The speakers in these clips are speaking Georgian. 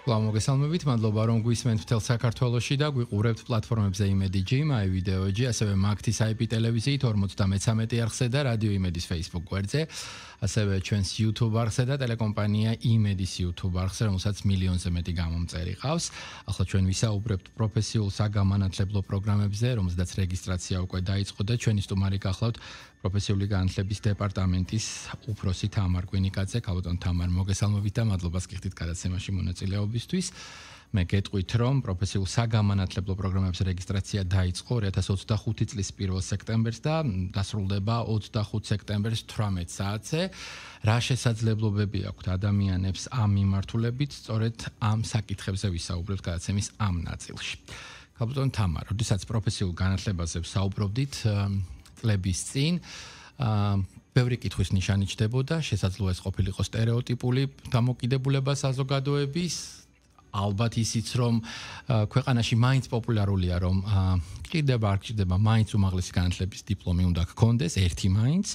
მოგესალმებით, მადლობა რომ გვისმენთ მთელ საქართველოში და გვიყურებთ პლატფორმებზე იმედი.j, my video.j, ასევე მაგთის IP ტელევიზიით 53 არხზე და რადიო იმედის Facebook გვერდზე, ასევე ჩვენს YouTube არხზე და ტელეკომპანია იმედის YouTube არხზე, რომელსაც მილიონზე მეტი გამომწერი ყავს. ახლა ჩვენ ვისაუბრებთ პროფესიულ საგამანათლებლო პროგრამებზე, რომელზედაც რეგისტრაცია უკვე დაიწყო და ჩვენი სტუმარი გახლავთ პროფესიული განათლების დეპარტამენტის უფროსი თამარ კვინიკაძე. ქალბატონ თამარ, მოგესალმებით და მადლობას გიხდით გადაცემაში მონაწილეობისთვის. მე გეტყვით, რომ პროფესიულ საგამანათლებლო პროგრამებზე რეგისტრაცია დაიწყო 2025 წლის 1 სექტემბერს და დასრულდება 25 სექტემბერს 18 საათზე. რა შესაძლებლობები აქვთ ადამიანებს ამ მიმართულებით, სწორედ ამ საკითხებზე ვისაუბრებთ გადაცემის ამ ნაწილში. ქალბატონ თამარ, როდესაც პროფესიულ განათლებაზე ვსაუბრობდით, წლების წინ ბევრი კითხვის ნიშანი ჩდებოდა, შესაძლოა ეს ყოფილიყო სტერეოტიპული დამოკიდებულება საზოგადოების, ალბათ ისიც რომ ქვეყანაში მაინც პოპულარულია რომ კიდევ არ გჭირდება მაინც უმაღლესი განათლების დიპლომი უნდა გქონდეს, ერთი მაინც.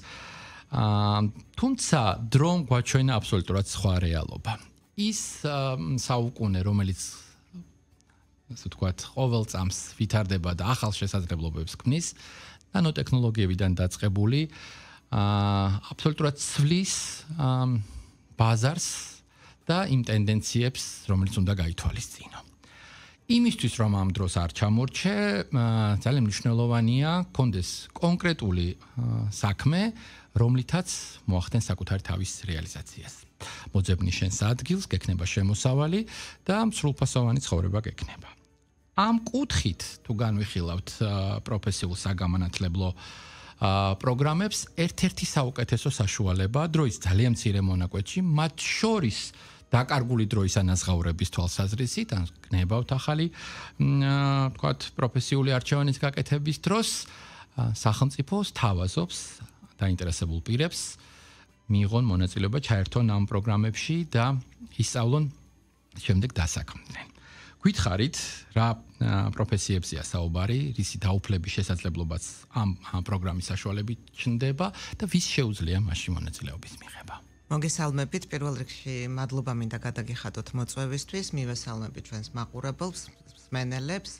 თუმცა დრომ გვაჩვენა აბსოლუტურად სხვა რეალობა. ის საუკუნე, რომელიც ასე ვთქვათ, ყოველ წამს ვითარდება და ახალ შესაძლებლობებს ქმნის, ნანოტექნოლოგიებიდან დაწყებული აბსოლუტურად ცვლის ბაზარს და იმ ტენდენციებს, რომელიც უნდა გაითვალისწინო. იმისთვის, რომ ამ დროს არ ჩამორჩე, ძალიან მნიშვნელოვანია კონდეს კონკრეტული საქმე, რომლითაც მოახდენ საკუთარი თავის რეალიზაციას. მოძებნი შენს ადგილს, გექნება შემოსავალი და სრულფასოვანი ცხოვრება გექნება. ამ კუთხით თუ განვიხილავთ პროფესიულ საგამანათლებლო პროგრამებს, ერთ-ერთი საუკეთესო საშუალებაა დროის ძალიან მცირე მონაკვეთში, მათ შორის დაკარგული დროის ანაზღაურების თვალსაზრისით, ან გნებავთ ახალი ვთქვათ პროფესიული არჩევანის გაკეთების დროს, სახელმწიფო სთავაზობს დაინტერესებულ პირებს მიიღონ მონაწილეობა ჩაერთონ ამ პროგრამებში და ისწავლონ შემდეგ დასაქმდნენ. გვითხარით, რა პროფესიებზეა საუბარი, რისი დაუფლების შესაძლებლობაც ამ პროგრამის საშუალებით ჩნდება და ვის შეუძლია მასში მონაწილეობის მიღება. მოგესალმებით, პირველ რიგში მადლობა მინდა გადაგიხადოთ მოწვევისთვის, მივესალმებით ჩვენს მაყურებელს, მსმენელებს.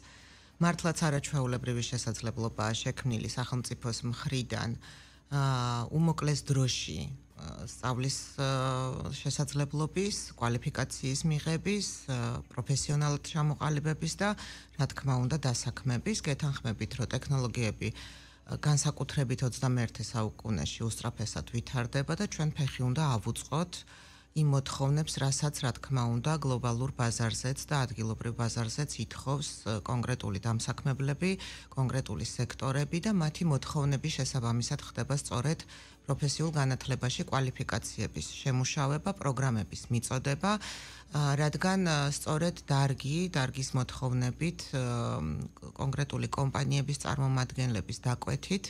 მართლაც არაჩვეულებრივი შესაძლებლობაა შექმნილი სახელმწიფოს მხრიდან უმოკლეს დროში სწავლის შესაძლებლობის, კვალიფიკაციის მიღების, პროფესიონალად ჩამოყალიბების და რა თქმა უნდა დასაქმების. გეთანხმებით, რომ ტექნოლოგიები განსაკუთრებით 21 საუკუნეში უსწრაფესად ვითარდება და ჩვენ ფეხი უნდა ავუწყოთ იმ მოთხოვნებს, რასაც რა თქმა უნდა გლობალურ ბაზარზეც და ადგილობრივ ბაზარზეც ითხოვს კონკრეტული დამსაქმებლები, კონკრეტული სექტორები და მათი მოთხოვნების შესაბამისად ხდება სწორედ პროფესიულ განათლებაში კვალიფიკაციების შემუშავება, პროგრამების მიწოდება, რადგან სწორედ დარგის მოთხოვნებით კონკრეტული კომპანიების წარმომადგენლების დაკვეთით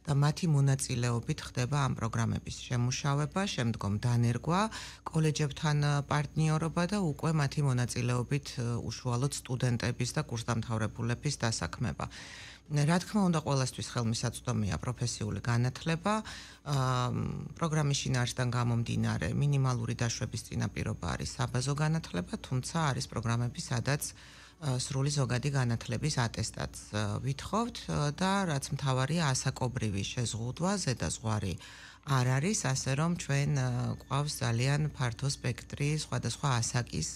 და მათი მონაწილეობით ხდება ამ პროგრამების შემუშავება, შემდგომ დანერგვა, კოლეჯებთან პარტნიორობა და უკვე მათი მონაწილეობით უშუალოდ სტუდენტების და კურსდამთავრებულების დასაქმება. რა თქმა უნდა, ყველასთვის ხელმისაწვდომია პროფესიული განათლება. პროგრამის შინაარსიდან გამომდინარე, მინიმალური დაშვების წინაპირობა არის საბაზო განათლება, თუმცა არის პროგრამები, სადაც სრული ზოგადი განათლების ატესტატს ვითხოვთ და რაც მთავარია ასაკობრივი შეზღუდვა, ზედაზღვარი არ არის, ასე რომ ჩვენ გვყავს ძალიან ფართო სპექტრი სხვადასხვა ასაკის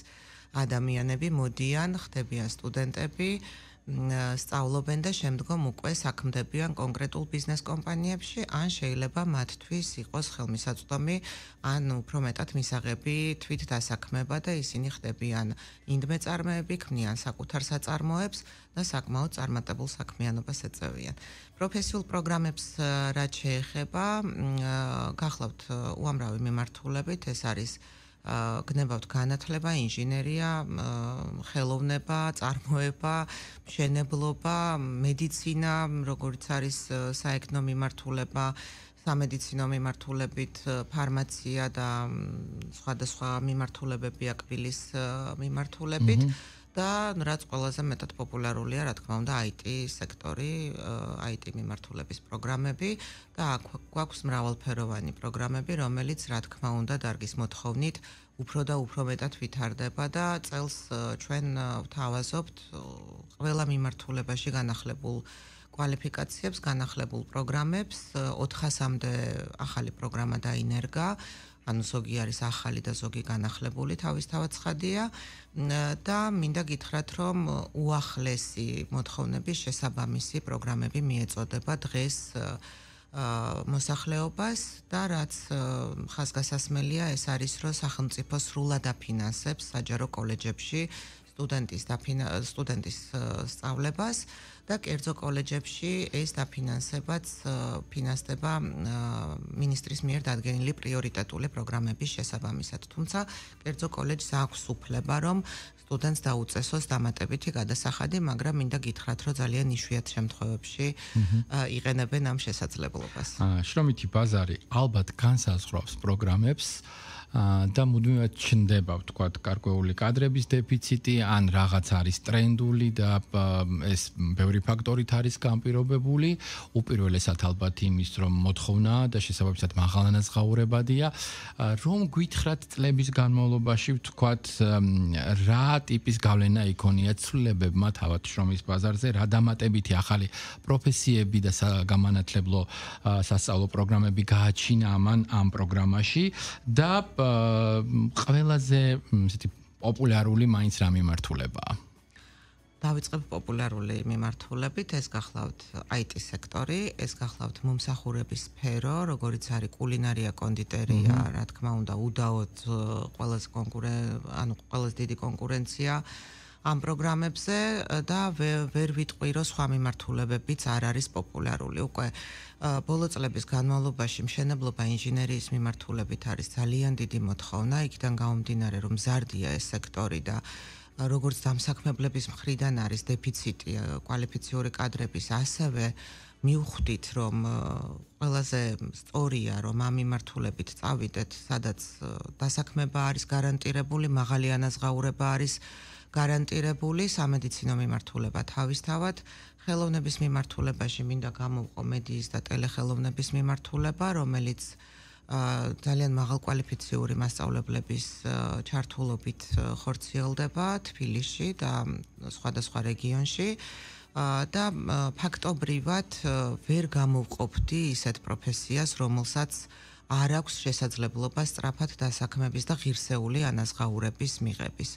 ადამიანები მოდიან, ხდებიან სტუდენტები, სწავლობენ და შემდგომ უკვე საქმდებიან კონკრეტულ ბიზნეს კომპანიებში, ან შეიძლება მათთვის იყოს ხელმისაწვდომი, ან უფრო მეტად მისაღები თვით დასაქმება და ისინი ხდებიან ინდმეწარმეები, ქმნიან საკუთარ საწარმოებს და საკმაოდ წარმატებულ საქმიანობას ეწევიან. პროფესიულ პროგრამებს რაც შეეხება, გახლავთ უამრავი მიმართულებით, ეს არის გნებავთ განათლება, ინჟინერია, ხელოვნება, წარმოება, მშენებლობა, მედიცინა, როგორც არის საექნო მიმართულება, სამედიცინო მიმართულებით, ფარმაცია და სხვადასხვა მიმართულებები აკვილის მიმართულებით. და რაც ყველაზე მეტად პოპულარულია, რა თქმა უნდა, IT სექტორი, IT მიმართულების პროგრამები და გვაქვს მრავალფეროვანი პროგრამები, რომელიც რა თქმა უნდა დარგის მოთხოვნით უფრო და უფრო მეტად ვითარდება და წელს ჩვენ ვთავაზობთ ყველა მიმართულებაში განახლებულ კვალიფიკაციებს, განახლებულ პროგრამებს, 400-მდე ახალი პროგრამა დაინერგა, ანუ ზოგი არის ახალი და ზოგი განახლებული, თავისთავად ცხადია და მინდა გითხრათ, რომ უახლესი მოთხოვნების შესაბამისი პროგრამები მიეწოდება დღეს მოსახლეობას და რაც ხაზგასასმელია ეს არის, რომ სახელმწიფო სრულად აფინანსებს საჯარო კოლეჯებში სტუდენტის სწავლებას და კერძო კოლეჯებში ეს დაფინანსებაც ფინანსდება მინისტრის მიერ დადგენილი პრიორიტეტული პროგრამების შესაბამისად. თუმცა კერძო კოლეჯს აქვს უფლება, რომ სტუდენტს დაუწესოს დამატებითი გადასახადი, მაგრამ მინდა გითხრათ, რომ ძალიან იშვიათ შემთხვევებში იყენებენ ამ შესაძლებლობას. შრომითი ბაზარი ალბათ განსაზღვრავს პროგრამებს და მუდმივად ჩნდება, ვთქვათ, გარკვეული კადრების დეფიციტი, ან რაღაც არის ტრენდული და ეს ბევრი ფაქტორით არის განპირობებული. უპირველესად ალბათ იმის, რომ მოთხოვნა და შესაბამისად მაღალანაზღაურებადია, რომ გითხრათ წლების განმავლობაში, ვთქვათ, რა ტიპის გავლენა იქონია ცვლილებებმა თავად შრომის ბაზარზე, რა დამატებითი ახალი პროფესიები და გამანათლებლო სასწავლო პროგრამები გააჩინა ამ პროგრამაში და ყველაზე ესეთი პოპულარული მაინც რა მიმართულებაა. დავიწყებ პოპულარული მიმართულებით, ეს გახლავთ IT სექტორი, ეს გახლავთ მომსახურების სფერო, როგორიც არის კულინარია, კონდიტერია, რა თქმა უნდა, უდაოდ ყველაზე დიდი კონკურენცია ამ პროგრამებზე და ვერ ვიტყვი, რომ სხვა მიმართულებებიც არ არის პოპულარული. უკვე ბოლო წლების განმავლობაში მშენებლობა ინჟინერიის მიმართულებით არის ძალიან დიდი მოთხოვნა, იქიდან გამომდინარე, რომ მზარდია ეს სექტორი და როგორც დამსაქმებლების მხრიდან არის დეფიციტი კვალიფიციური კადრების, ასევე მივხვდით, რომ ყველაზე სწორია, რომ ამ მიმართულებით წავიდეთ, სადაც დასაქმება არის გარანტირებული, მაღალი ანაზღაურება არის გარანტირებული, სამედიცინო მიმართულება თავისთავად, ხელოვნების მიმართულებაში მინდა გამოვყო მედიის და ტელეხელოვნების მიმართულება, რომელიც ძალიან მაღალკვალიფიციური მასწავლებლების ჩართულობით ხორციელდება თბილისში და სხვადასხვა რეგიონში და ფაქტობრივად ვერ გამოვყოფდი ისეთ პროფესიას, რომელსაც არ აქვს შესაძლებლობა სწრაფად დასაქმების და ღირსეული ანაზღაურების მიღების.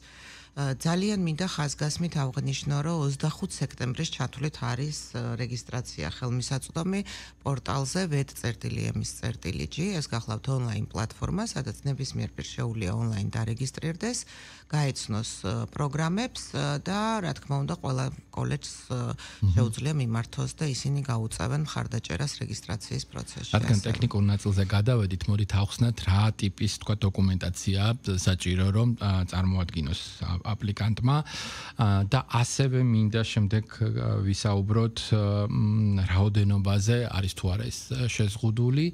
ძალიან მინდა ხაზგასმით აღნიშნო, რომ 25 სექტემბრის ჩათვლით არის რეგისტრაცია ხელმისაწვდომი პორტალზე www.vet.ms.gr. ეს გახლავთ ონლაინ პლატფორმა, სადაც ნებისმიერ პირს შეუძლია ონლაინ დარეგისტრირდეს, გაეცნოს პროგრამებს და რა თქმა უნდა ყველა კოლეჯს შეუძლია მიმართოს და ისინი გაუწევენ მხარდაჭერას რეგისტრაციის პროცესში. რადგან ტექნიკურ ნაწილზე გადავედით, მოდით ავხსნათ რა ტიპის თქვა დოკუმენტაცია საჭირო რომ წარმოადგინოს აპლიკანტმა და ასევე მინდა შემდეგ ვისაუბროთ რაოდენობაზე არის თუ არა ეს შეზღუდული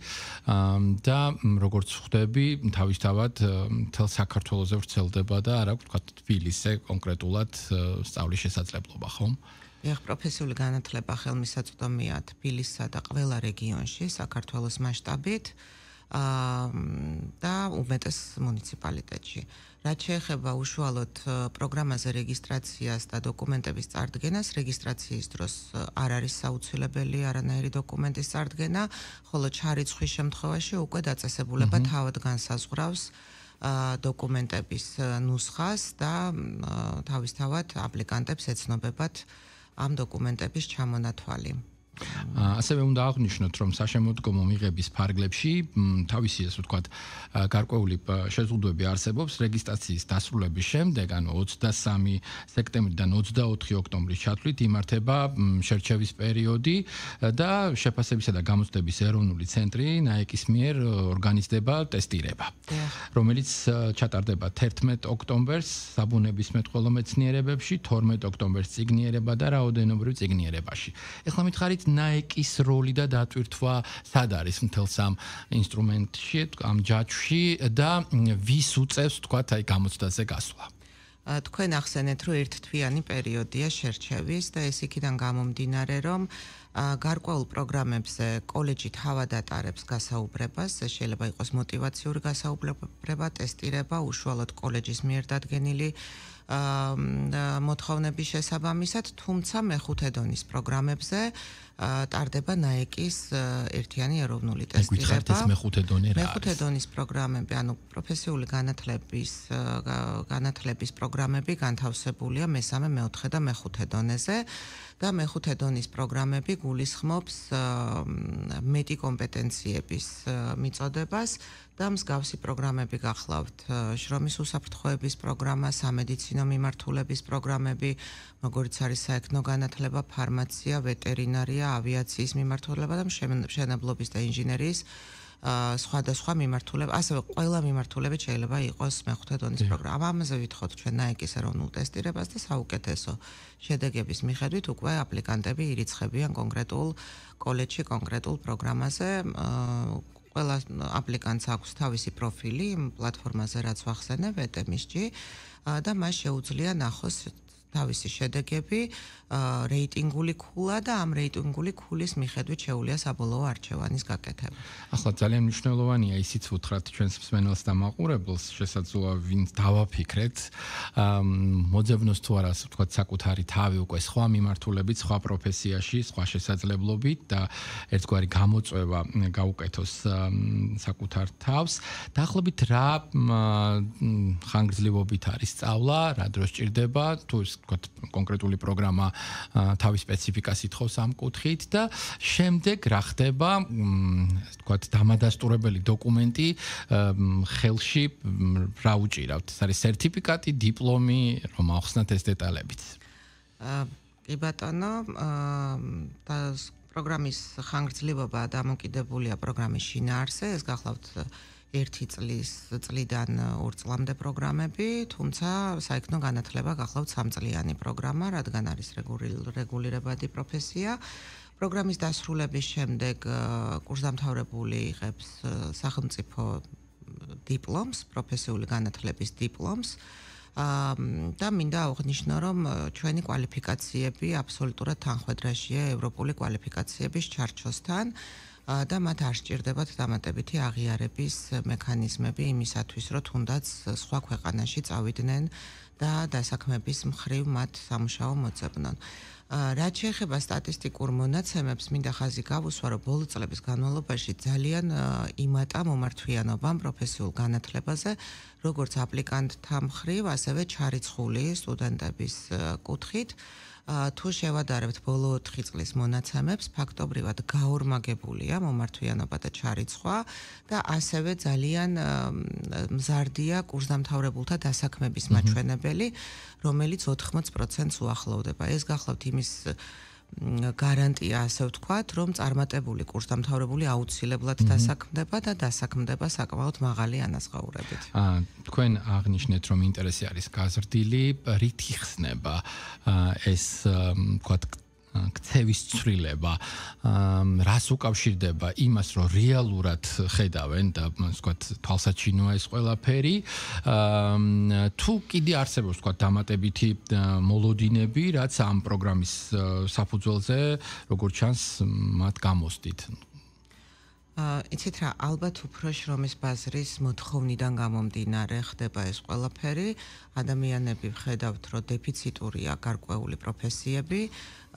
და როგორც ხვდები თავისთავად მთელ საქართველოზე ვრცელდება და არა ვთქვათ თბილისზე კონკრეტულად სწავლის შესაძლებლობა ხომ? ეხ პროფესიული განათლება ხელმისაწვდომია თბილისსა და ყველა რეგიონში საქართველოს მასშტაბით და უმეტეს მუნიციპალიტეტში. რაც შეეხება უშუალოდ პროგრამაზე რეგისტრაციას და დოკუმენტების წარდგენას, რეგისტრაციის დროს არ არის საუცილებელი არანაირი დოკუმენტის წარდგენა, ხოლო ჩარიცხვის შემთხვევაში უკვე დაწესებულება თავად განსაზღვრავს დოკუმენტების ნუსხას და თავისთავად აპლიკანტებს ეცნობებათ ამ დოკუმენტების ჩამონათვალი. ასევე უნდა აღვნიშნოთ, რომ საშემოდგომო მიღების ფარგლებში თავისი ასე ვთქვათ გარკვეული შეზღუდვები არსებობს რეგისტრაციის დასრულების შემდეგ, ანუ 23 სექტემბრიდან 24 ოქტომბრის ჩათვლით იმართება შერჩევის პერიოდი და შეფასებისა და გამოცდების ეროვნული ცენტრი ნაეკის მიერ ორგანიზდება ტესტირება, რომელიც ჩატარდება 11 ოქტომბერს საბუნებისმეტყველო მეცნიერებებში, 12 ოქტომბერს წიგნიერება და რაოდენობრივ წიგნიერებაში. ეხლა მითხარით ნაეკის როლი და დატვირთვა სად არის მთელს ამ ინსტრუმენტში, ამ ჯაჭვში და ვის უწევს თქვათ აი გამოცდაზე გასვლა? თქვენ ახსენეთ, რომ ერთთვიანი პერიოდია შერჩევის და ეს იქიდან გამომდინარე, რომ გარკვეულ პროგრამებზე კოლეჯი თავად ატარებს გასაუბრებას, ეს შეიძლება იყოს мотиваციური გასაუბრება, ტესტირება, უშუალოდ კოლეჯის მიერ დადგენილი მოთხოვნების შესაბამისად, თუმცა მეხუთე დონის პროგრამებზე ტარდება ნაეკის ერთიანი ეროვნული ტესტირება. მეხუთე დონი რა არის? მეხუთე დონის პროგრამები, ანუ პროფესიული განათლების პროგრამები განთავსებულია მესამე, მეოთხე და მეხუთე დონეზე და მეხუთე დონის პროგრამები გულისხმობს მეტი კომპეტენციების მიწოდებას და მსგავსი პროგრამები გახლავთ შრომის უსაფრთხოების პროგრამა, სამედიცინო მიმართულების პროგრამები, როგორიც არის საექნო განათლება, ფარმაცია, ვეტერინარია, ავიაციის მიმართულება და მშენებლობის და ინჟინერიის სხვადასხვა მიმართულება, ასევე ყველა მიმართულებით შეიძლება იყოს მეხუთე დონის პროგრამა. ამაზე ვითხოვთ ჩვენ ნაეკის ეროვნულ ტესტირებას და საუკეთესო შედეგების მიხედვით უკვე აპლიკანტები ირიცხებიან კონკრეტულ კოლეჯში, კონკრეტულ პროგრამაზე. ყველა აპლიკანტს აქვს თავისი პროფილი იმ პლატფორმაზე, რაც ვახსენებ, ETMIS-ში და მას შეუძლია ნახოს თავისი შედეგები, რეიტინგული ქულა და ამ რეიტინგული ქულის მიხედვით შეუძლია საბოლოო არჩევანის გაკეთება. ახლა ძალიან მნიშვნელოვანია ისიც უთხრათ ჩვენს მსმენელს და მაყურებელს, შესაძლოა ვინც დავაფიქრეთ, მოძებნოს თუ არა, ასე ვთქვათ, საკუთარი თავი უკვე სხვა მიმართულებით, სხვა პროფესიაში, სხვა შესაძლებლობით და ერთგვარი გამოწვევა გაუკეთოს საკუთარ თავს. დაახლოებით რა ხანგრძლივობით არის სწავლა, რა დროს ჭირდება, თუ ვთქვათ, კონკრეტული პროგრამა თავის სპეციფიკას ითხოვს ამ კუთხით და შემდეგ რა ხდება, ვთქვათ, დამადასტურებელი დოკუმენტი ხელში რა უჭირავთ? ეს არის სერტიფიკატი, დიპლომი, რომ ახსნათ ეს დეტალებიც. კი ბატონო, და პროგრამის ხანგრძლივობა დამოკიდებულია პროგრამის შინაარსზე, ეს გახლავთ 1 წლიდან 2 წლამდე პროგრამები, თუმცა საექნო განათლება გახლავთ 3 წლიანი პროგრამა, რადგან არის რეგულირებადი პროფესია. პროგრამის დასრულების შემდეგ კურსდამთავრებული იღებს სახელმწიფო დიპლომს, პროფესიული განათლების დიპლომს. და მინდა აღვნიშნო, რომ ჩვენი კვალიფიკაციები აბსოლუტურად თანხვედრაშია ევროპული კვალიფიკაციების ჩარჩოსთან. და მათ არ სჭირდებათ დამატებითი აღიარების მექანიზმები იმისათვის, რომ თუნდაც სხვა ქვეყანაში წავიდნენ და დასაქმების მხრივ მათ სამუშაო მოძებნონ. რაც შეეხება სტატისტიკურ მონაცემებს, მინდა ხაზი გავუსვა, რომ ბოლო წლების განმავლობაში ძალიან იმატა მომართვიანობამ პროფესიულ განათლებაზე, როგორც აპლიკანტთა მხრივ, ასევე ჩარიცხული სტუდენტების კუთხით. თუ შევადარებთ ბოლო 4 წლის მონაცემებს, ფაქტობრივად გაორმაგებულია მომართვიანობა და ჩარიცხვა და ასევე ძალიან მზარდია კურსდამთავრებულთა დასაქმების მაჩვენებელი, რომელიც 80%-ს უახლოვდება. ეს გახლავთ იმის გარანტია, ასე ვთქვათ, რომ წარმატებული კურსდამთავრებული აუცილებლად დასაქმდება და დასაქმდება საკმაოდ მაღალი ანაზღაურებით. თქვენ აღნიშნეთ, რომ ინტერესი არის გაზრდილი, რით იხსნება ეს, ვთქვათ, ქცევის ცვლილება, რას უკავშირდება იმას, რომ რეალურად ხედავენ და ვთქვათ, თვალსაჩინოა ეს ყველაფერი, თუ კიდე არსებობს, ვთქვათ, დამატებითი მოლოდინები, რაც ამ პროგრამის საფუძველზე, როგორც ჩანს, მათ გამოსდით. იცით რა, ალბათ უფრო შრომის ბაზრის მოთხოვნიდან გამომდინარე ხდება ეს ყველაფერი. ადამიანები ვხედავთ, რომ დეფიციტურია გარკვეული პროფესიები,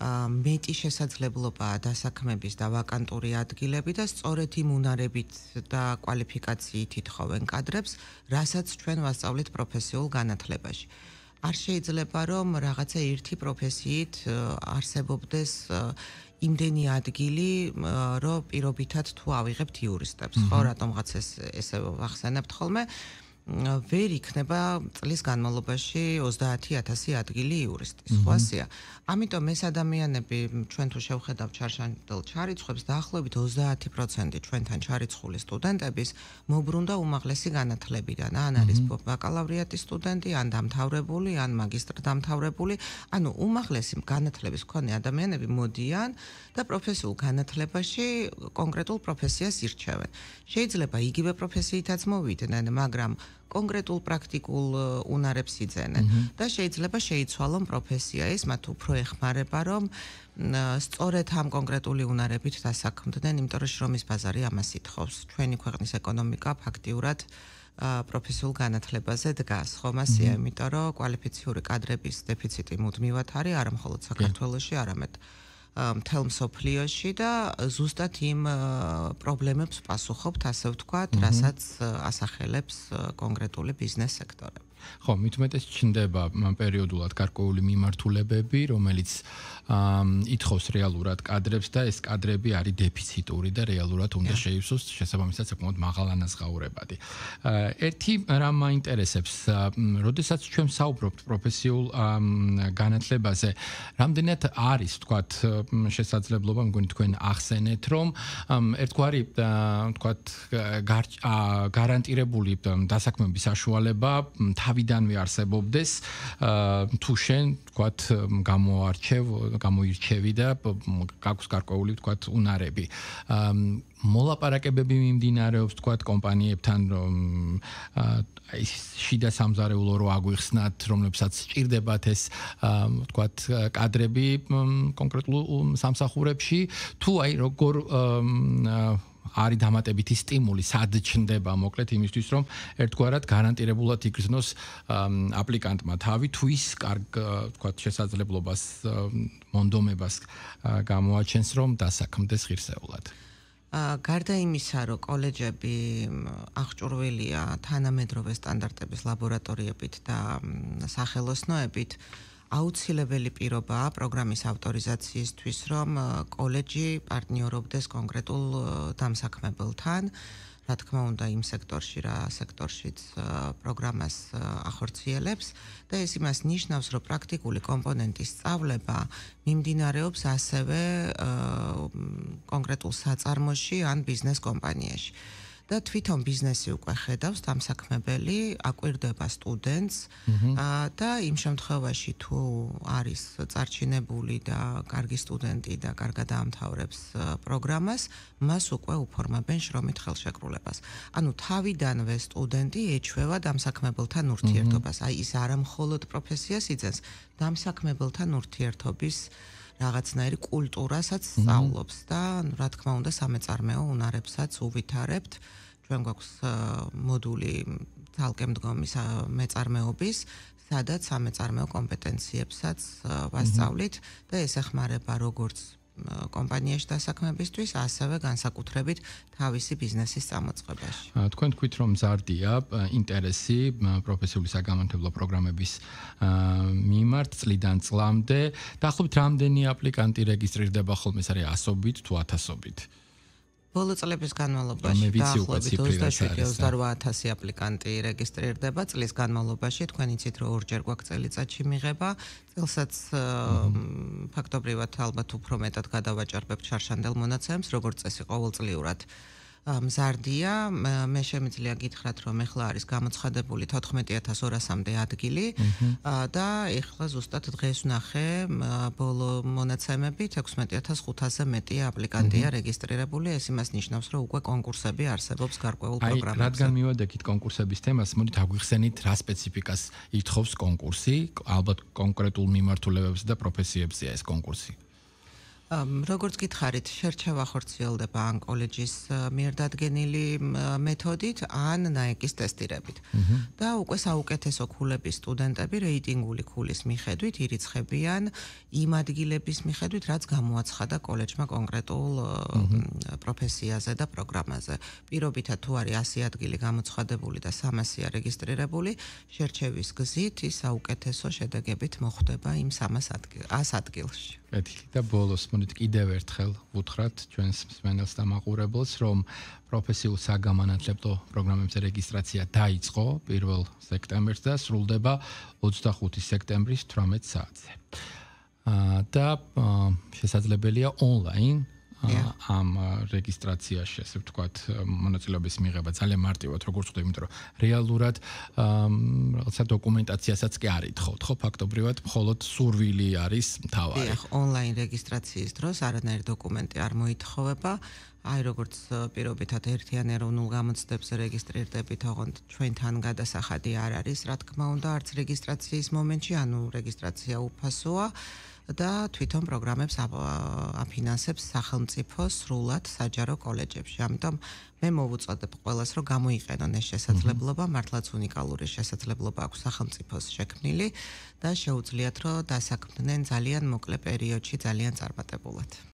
მეტი შესაძლებლობაა დასაქმების და ვაკანტური ადგილები და სწორედ იმ უნარებით და კვალიფიკაციით ითხოვენ კადრებს, რასაც ჩვენ ვასწავლით პროფესიულ განათლებაში. არ შეიძლება, რომ რაღაცა ერთი პროფესიით არსებობდეს იმდენი ადგილი, რომ პირობითად თუ ავიღებთ იურისტებს, ხო, რატომღაც ესე ვახსენებთ ხოლმე, ვერ იქნება წლის განმავლობაში 30,000 ადგილი იურისტის, ხო ასეა. ამიტომ ეს ადამიანები, ჩვენ თუ შევხედავთ ჩარშანდელ ჩარიცხვებს, დაახლოებით 30% ჩვენთან ჩარიცხული სტუდენტების მობრუნდა უმაღლესი განათლებიდან, ან არის ბაკალავრიატის სტუდენტი, ან დამთავრებული, ან მაგისტრ დამთავრებული, ანუ უმაღლესი განათლების მქონე ადამიანები მოდიან და პროფესიულ განათლებაში კონკრეტულ პროფესიას ირჩევენ. შეიძლება იგივე პროფესიითაც მოვიდნენ, მაგრამ კონკრეტულ პრაქტიკულ უნარებს იძენენ და შეიძლება შეიცვალონ პროფესია ის მათ უფრო ეხმარება რომ სწორედ ამ კონკრეტული უნარებით დასაქმდნენ, იმიტომ რომ შრომის ბაზარი ამას ითხოვს. ჩვენი ქვეყნის ეკონომიკა ფაქტიურად პროფესიულ განათლებაზე დგას, ხომ ასეა, იმიტომ რომ კვალიფიციური კადრების დეფიციტი მუდმივად არის არა მხოლოდ საქართველოში, არამედ მთელ მსოფლიოში და ზუსტად იმ პრობლემებს პასუხობთ, ასე ვთქვათ, რასაც ასახელებს კონკრეტული ბიზნეს სექტორები. ხო, მithumetes ჩნდება პერიოდულად გარკვეული მიმართულებები, რომელიც ითხოვს რეალურად კადრებს და ეს კადრები არის დეფიციტური და რეალურად უნდა შეივსოს შესაბამისად საკმაოდ მაღალანაზღაურებადი. ერთი რამ მაინტერესებს, როდესაც ჩვენ ვსაუბრობთ პროფესიულ განათლებაზე, რამდენად არის, ვთქვათ, შესაძლებლობა, მგონი თქვენ ახსენეთ, რომ ერთგვარი, ვთქვათ, გარანტირებული დასაქმების საშუალება თავიდანვე არსებობდეს, თუ შენ, ვთქვათ, გამოირჩევი და გაქვს გარკვეული, ვთქვათ, უნარები. მოლაპარაკებები მიმდინარეობს, ვთქვათ, კომპანიებთან, რომ შიდა სამზარეულო რო აგვიხსნათ, რომლებსაც სჭირდებათ ეს, ვთქვათ, კადრები კონკრეტულ სამსახურებში, თუ აი როგორ არის დამატებითი სტიმული, სად ჩნდება, მოკლედ იმისთვის, რომ ერთგვარად გარანტირებულად იგრძნოს აპლიკანტმა თავი, თუ ის კარგ, ვთქვათ, შესაძლებლობას, მონდომებას გამოაჩენს, რომ დასაქმდეს ღირსეულად. გარდა იმისა, რომ კოლეჯები აღჭურვილია თანამედროვე სტანდარტების ლაბორატორიებით და სახელოსნოებით, აუცილებელი პირობაა პროგრამის ავტორიზაციისთვის, რომ კოლეჯი პარტნიორობდეს კონკრეტულ დამსაქმებელთან, რა თქმა უნდა, იმ სექტორში, რა სექტორშიც პროგრამას ახორციელებს და ეს იმას ნიშნავს, რომ პრაქტიკული კომპონენტის სწავლება მიმდინარეობს ასევე კონკრეტულ საწარმოში ან ბიზნეს კომპანიაში. და თვითონ ბიზნესი უკვე ხედავს დამსაქმებელი, აკვირდება სტუდენტს და იმ შემთხვევაში თუ არის წარჩინებული და კარგი სტუდენტი და კარგად დაამთავრებს პროგრამას, მას უკვე უფორმებენ შრომით ხელშეკრულებას. ანუ თავიდანვე სტუდენტი ეჩვევა დამსაქმებელთან ურთიერთობას. აი ის არა მხოლოდ პროფესიას იძენს, დამსაქმებელთან ურთიერთობის რაღაცნაირი კულტურასაც სწავლობს და რა თქმა უნდა სამეწარმეო უნარებსაც უვითარებთ. ჩვენ გვაქვს მოდული თალკე მდგომი მეწარმეობის, სადაც სამეწარმეო კომპეტენციებსაც ვასწავლით და ეს ეხმარება როგორც კომპანიაში დასაქმებისთვის, ასევე განსაკუთრებით თავისი ბიზნესის წამოწყებაში. თქვენ თქვით, რომ მზარდია ინტერესი პროფესიული საგამანათლებლო პროგრამების მიმართ წლიდან წლამდე. დაახლოებით რამდენი აპლიკანტი რეგისტრირდება ხოლმე, ეს არის ასობით თუ ათასობით? ბოლო წლების განმავლობაში დაახლოებით 27-28,000 აპლიკანტი რეგისტრირდება წლის განმავლობაში. თქვენ იცით, რომ ორჯერ გვაქვს წელიწადში მიღება. წელსაც ფაქტობრივად ალბათ უფრო მეტად გადავაჭარბებთ შარშანდელ მონაცემს, როგორც წესი ყოველწლიურად. მზარდია, მე შემიძლია გითხრათ, რომ ეხლა არის გამოცხადებული 14,200-მდე ადგილი და ეხლა ზუსტად დღეს ვნახე ბოლო მონაცემებით 16,500-ზე მეტი აპლიკანტია რეგისტრირებული. ეს იმას ნიშნავს, რომ უკვე კონკურსები არსებობს გარკვეულ პროგრამებზე. რადგან მივადექით კონკურსების თემას, მოდით აგვიხსენით რა სპეციფიკას ითხოვს კონკურსი, ალბათ კონკრეტულ მიმართულებებზე და პროფესიებზეა ეს კონკურსი. როგორც გითხარით, შერჩევა ხორციელდება ან კოლეჯის მიერ დადგენილი მეთოდით, ან ნაეკის ტესტირებით. და უკვე საუკეთესო ქულების სტუდენტები რეიტინგული ქულის მიხედვით ირიცხებიან იმ ადგილების მიხედვით, რაც გამოაცხადა კოლეჯმა კონკრეტულ პროფესიაზე და პროგრამაზე. პირობითად თუ არის 100 ადგილი გამოცხადებული და 300-ია რეგისტრირებული, შერჩევის გზით ის საუკეთესო შედეგებით მოხვდება იმ 100 ადგილში. კეთილი და ბოლოს მოდით კიდევ ერთხელ ვუთხრათ ჩვენს მსმენელს და მაყურებელს, რომ პროფესიულ საგამანათლებლო პროგრამებზე რეგისტრაცია დაიწყო 1 სექტემბერს და სრულდება 25 სექტემბრის 18 საათზე. და შესაძლებელია ონლაინ ამ რეგისტრაციაში, ასე ვთქვათ, მონაწილეობის მიღება ძალიან მარტივად, როგორც ხვდები, იმიტომ რომ რეალურად რაღაცა დოკუმენტაციასაც კი არ ითხოვთ, ხო, ფაქტობრივად, მხოლოდ სურვილი არის მთავარი. დიახ, ონლაინ რეგისტრაციის დროს არანაირი დოკუმენტი არ მოითხოვება. აი როგორც პირობითად ერთიან ეროვნულ გამოცდებზე რეგისტრირდებით, ოღონდ ჩვენთან გადასახადი არ არის, რა თქმა უნდა, არც რეგისტრაციის მომენტში, ანუ რეგისტრაცია უფასოა და თვითონ პროგრამებს აფინანსებს სახელმწიფო სრულად საჯარო კოლეჯებში. ამიტომ მე მოვუწყდებ ყველას, რომ გამოიყენონ ეს შესაძლებლობა, მართლაც უნიკალური შესაძლებლობა აქვს სახელმწიფოს შექმნილი და შეუძლიათ, რომ დასაქმდნენ ძალიან მოკლე პერიოდში ძალიან წარმატებულად.